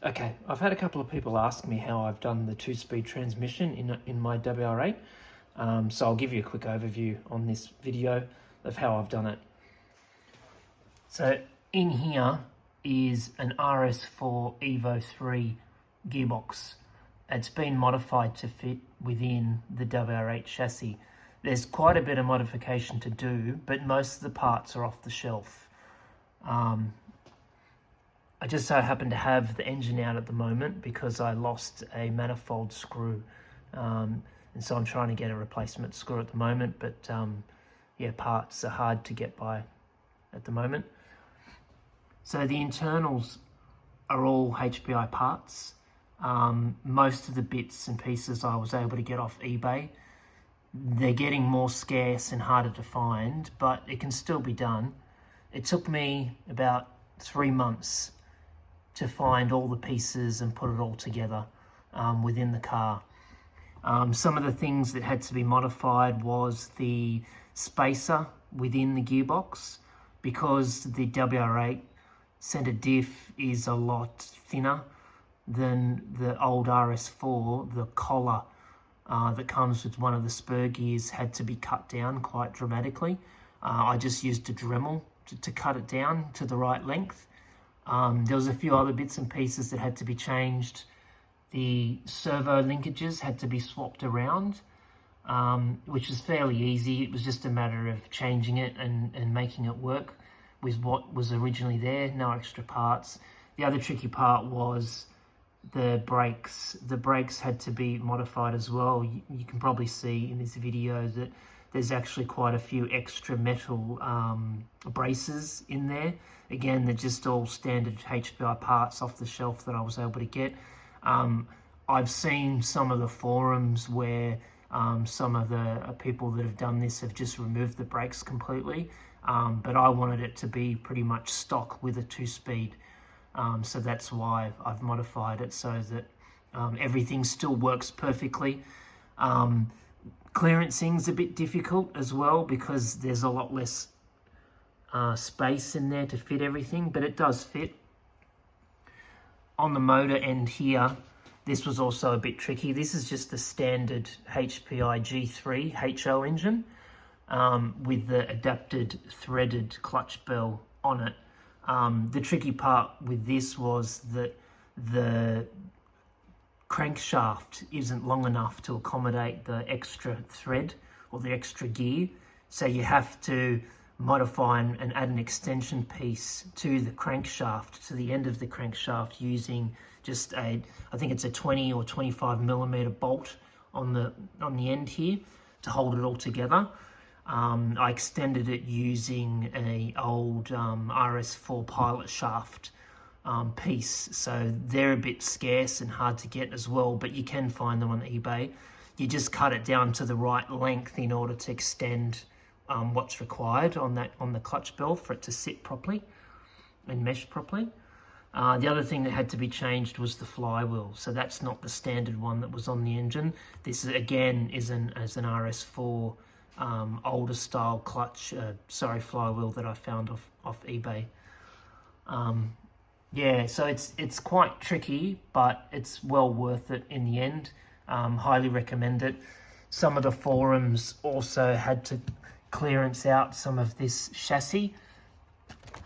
Okay, I've had a couple of people ask me how I've done the 2-speed transmission in my WR8. So I'll give you a quick overview on this video of how I've done it. So in here is an RS4 Evo 3 gearbox. It's been modified to fit within the WR8 chassis. There's quite a bit of modification to do, but most of the parts are off the shelf. I just so happen to have the engine out at the moment because I lost a manifold screw. And so I'm trying to get a replacement screw at the moment, but yeah, parts are hard to get by at the moment. So the internals are all HPI parts. Most of the bits and pieces I was able to get off eBay. They're getting more scarce and harder to find, but it can still be done. It took me about 3 months to find all the pieces and put it all together within the car. Some of the things that had to be modified was the spacer within the gearbox, because the WR8 center diff is a lot thinner than the old RS4. The collar that comes with one of the spur gears had to be cut down quite dramatically. I just used a Dremel to cut it down to the right length. There was a few other bits and pieces that had to be changed. The servo linkages had to be swapped around, which was fairly easy. It was just a matter of changing it and making it work with what was originally there, no extra parts. The other tricky part was the brakes. The brakes had to be modified as well. You can probably see in this video that there's actually quite a few extra metal braces in there. Again, they're just all standard HPI parts off the shelf that I was able to get. I've seen some of the forums where some of the people that have done this have just removed the brakes completely, but I wanted it to be pretty much stock with a 2-speed. So that's why I've modified it so that everything still works perfectly. Clearancing's a bit difficult as well because there's a lot less space in there to fit everything, but it does fit. On the motor end here, this was also a bit tricky. This is just the standard HPI G3 HO engine with the adapted threaded clutch bell on it. The tricky part with this was that the crankshaft isn't long enough to accommodate the extra thread or the extra gear, so you have to modify and add an extension piece to the crankshaft, to the end of the crankshaft, using just I think it's a 20 or 25 millimeter bolt on the end here to hold it all together. I extended it using an old RS4 pilot shaft piece, so they're a bit scarce and hard to get as well, but you can find them on eBay. You just cut it down to the right length in order to extend what's required on the clutch bell for it to sit properly and mesh properly. The other thing that had to be changed was the flywheel, so that's not the standard one that was on the engine. This again is an RS4 older style flywheel that I found off eBay. Yeah, so it's quite tricky, but it's well worth it in the end. Highly recommend it. Some of the forums also had to clearance out some of this chassis,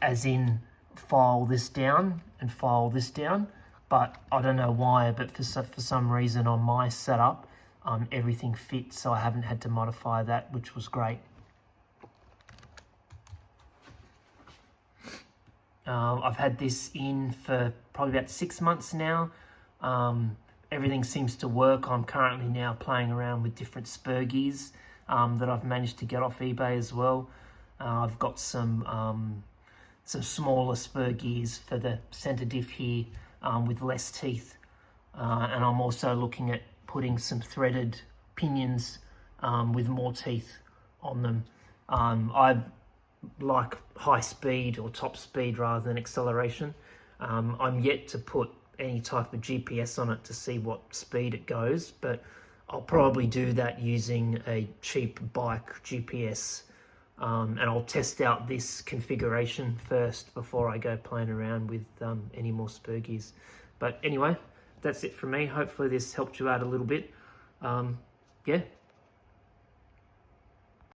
as in file this down and file this down, but I don't know why, but for some reason on my setup, everything fits, so I haven't had to modify that, which was great. I've had this in for probably about 6 months now. Everything seems to work. I'm currently now playing around with different spur gears that I've managed to get off eBay as well. I've got some smaller spur gears for the center diff here with less teeth, and I'm also looking at putting some threaded pinions with more teeth on them. I like high speed or top speed rather than acceleration. I'm yet to put any type of GPS on it to see what speed it goes, but I'll probably do that using a cheap bike GPS, and I'll test out this configuration first before I go playing around with any more spur gears. But anyway, that's it from me. Hopefully this helped you out a little bit. Yeah,